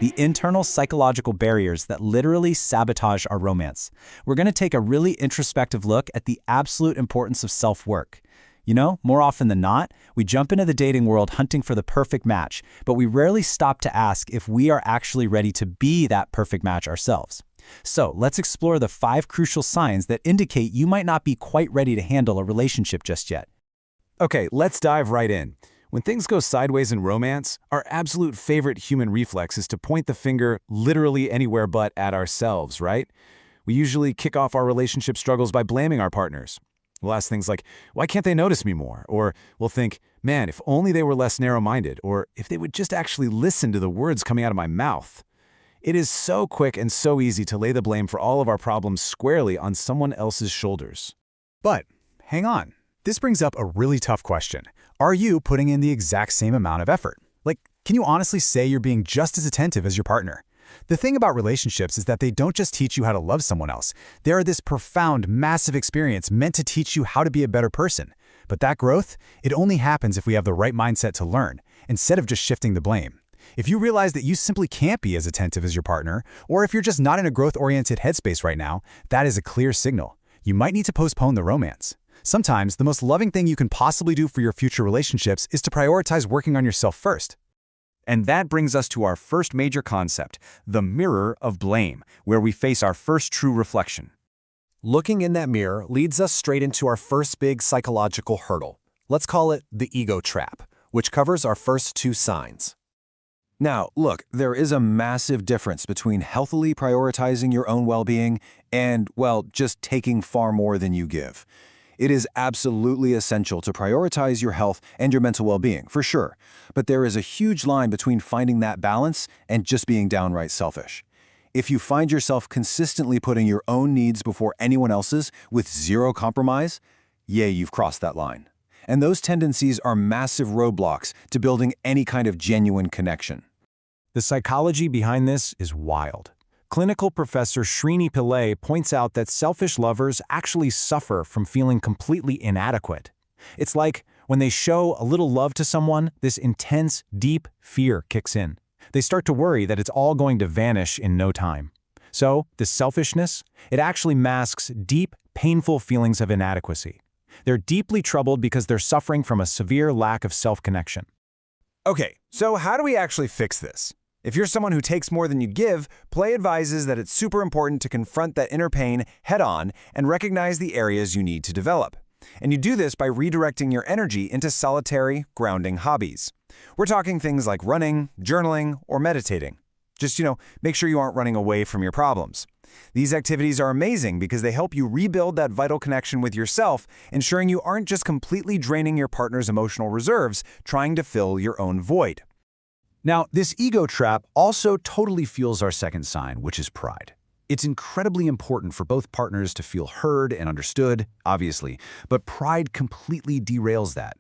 the internal psychological barriers that literally sabotage our romance. We're going to take a really introspective look at the absolute importance of self-work. You know, more often than not, we jump into the dating world hunting for the perfect match, but we rarely stop to ask if we are actually ready to be that perfect match ourselves. So let's explore the 5 crucial signs that indicate you might not be quite ready to handle a relationship just yet. Okay, let's dive right in. When things go sideways in romance, our absolute favorite human reflex is to point the finger literally anywhere but at ourselves, right? We usually kick off our relationship struggles by blaming our partners. We'll ask things like, why can't they notice me more? Or we'll think, man, if only they were less narrow-minded, or if they would just actually listen to the words coming out of my mouth. It is so quick and so easy to lay the blame for all of our problems squarely on someone else's shoulders. But hang on. This brings up a really tough question. Are you putting in the exact same amount of effort? Like, can you honestly say you're being just as attentive as your partner? The thing about relationships is that they don't just teach you how to love someone else. They are this profound, massive experience meant to teach you how to be a better person. But that growth, it only happens if we have the right mindset to learn, instead of just shifting the blame. If you realize that you simply can't be as attentive as your partner, or if you're just not in a growth-oriented headspace right now, that is a clear signal. You might need to postpone the romance. Sometimes, the most loving thing you can possibly do for your future relationships is to prioritize working on yourself first. And that brings us to our first major concept, the mirror of blame, where we face our first true reflection. Looking in that mirror leads us straight into our first big psychological hurdle. Let's call it the ego trap, which covers our first 2 signs. Now, look, there is a massive difference between healthily prioritizing your own well-being and, well, just taking far more than you give. It is absolutely essential to prioritize your health and your mental well-being, for sure. But there is a huge line between finding that balance and just being downright selfish. If you find yourself consistently putting your own needs before anyone else's with zero compromise, you've crossed that line. And those tendencies are massive roadblocks to building any kind of genuine connection. The psychology behind this is wild. Clinical Professor Srini Pillay points out that selfish lovers actually suffer from feeling completely inadequate. It's like when they show a little love to someone, this intense, deep fear kicks in. They start to worry that it's all going to vanish in no time. So, this selfishness, it actually masks deep, painful feelings of inadequacy. They're deeply troubled because they're suffering from a severe lack of self-connection. Okay, so how do we actually fix this? If you're someone who takes more than you give, Pillay advises that it's super important to confront that inner pain head-on and recognize the areas you need to develop. And you do this by redirecting your energy into solitary, grounding hobbies. We're talking things like running, journaling, or meditating. Just, make sure you aren't running away from your problems. These activities are amazing because they help you rebuild that vital connection with yourself, ensuring you aren't just completely draining your partner's emotional reserves, trying to fill your own void. Now, this ego trap also totally fuels our second sign, which is pride. It's incredibly important for both partners to feel heard and understood, obviously, but pride completely derails that.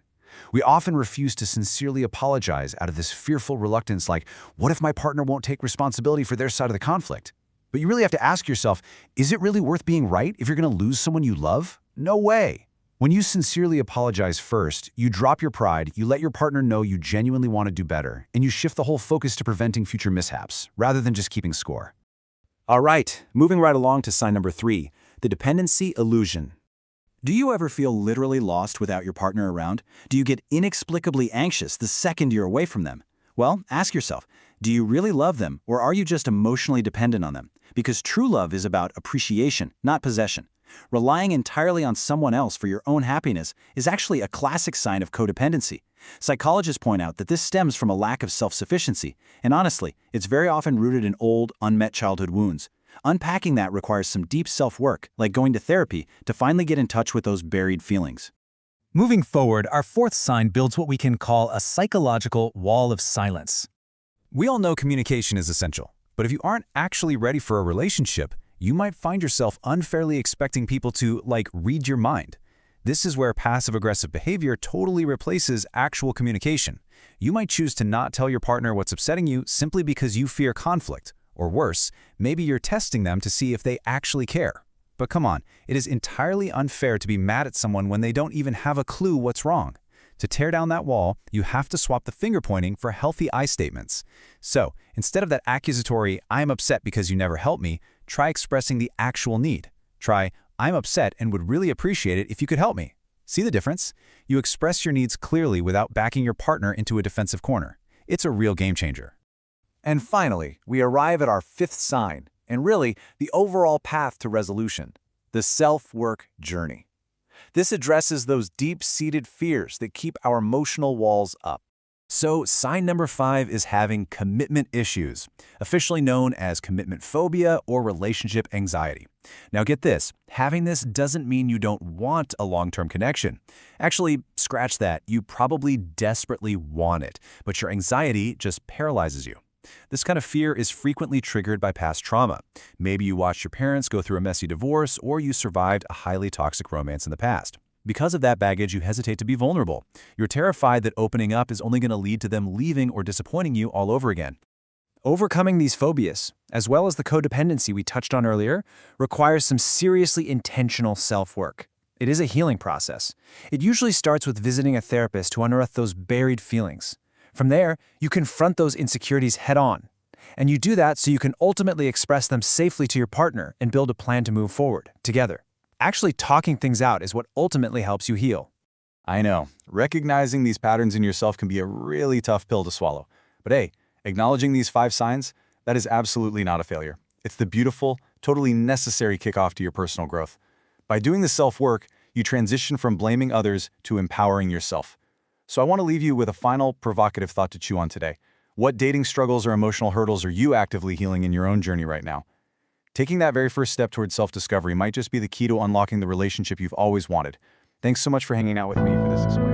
We often refuse to sincerely apologize out of this fearful reluctance like, what if my partner won't take responsibility for their side of the conflict? But you really have to ask yourself, is it really worth being right if you're going to lose someone you love? No way. When you sincerely apologize first, you drop your pride, you let your partner know you genuinely want to do better, and you shift the whole focus to preventing future mishaps, rather than just keeping score. All right, moving right along to sign number 3, the dependency illusion. Do you ever feel literally lost without your partner around? Do you get inexplicably anxious the second you're away from them? Well, ask yourself, do you really love them, or are you just emotionally dependent on them? Because true love is about appreciation, not possession. Relying entirely on someone else for your own happiness is actually a classic sign of codependency. Psychologists point out that this stems from a lack of self-sufficiency, and honestly, it's very often rooted in old, unmet childhood wounds. Unpacking that requires some deep self-work, like going to therapy, to finally get in touch with those buried feelings. Moving forward, our 4th sign builds what we can call a psychological wall of silence. We all know communication is essential, but if you aren't actually ready for a relationship, you might find yourself unfairly expecting people to, read your mind. This is where passive-aggressive behavior totally replaces actual communication. You might choose to not tell your partner what's upsetting you simply because you fear conflict. Or worse, maybe you're testing them to see if they actually care. But come on, it is entirely unfair to be mad at someone when they don't even have a clue what's wrong. To tear down that wall, you have to swap the finger pointing for healthy I statements. So, instead of that accusatory, "I'm upset because you never helped me," try expressing the actual need. Try, "I'm upset and would really appreciate it if you could help me." See the difference? You express your needs clearly without backing your partner into a defensive corner. It's a real game changer. And finally, we arrive at our fifth sign, and really, the overall path to resolution, the self-work journey. This addresses those deep-seated fears that keep our emotional walls up. So, sign number 5 is having commitment issues, officially known as commitment phobia or relationship anxiety. Now get this, having this doesn't mean you don't want a long-term connection. Actually, scratch that, you probably desperately want it, but your anxiety just paralyzes you. This kind of fear is frequently triggered by past trauma. Maybe you watched your parents go through a messy divorce, or you survived a highly toxic romance in the past. Because of that baggage, you hesitate to be vulnerable. You're terrified that opening up is only going to lead to them leaving or disappointing you all over again. Overcoming these phobias, as well as the codependency we touched on earlier, requires some seriously intentional self-work. It is a healing process. It usually starts with visiting a therapist to unearth those buried feelings. From there, you confront those insecurities head-on. And you do that so you can ultimately express them safely to your partner and build a plan to move forward, together. Actually talking things out is what ultimately helps you heal. I know, recognizing these patterns in yourself can be a really tough pill to swallow. But hey, acknowledging these 5 signs, that is absolutely not a failure. It's the beautiful, totally necessary kickoff to your personal growth. By doing the self-work, you transition from blaming others to empowering yourself. So I want to leave you with a final provocative thought to chew on today. What dating struggles or emotional hurdles are you actively healing in your own journey right now? Taking that very first step towards self-discovery might just be the key to unlocking the relationship you've always wanted. Thanks so much for hanging out with me for this explain.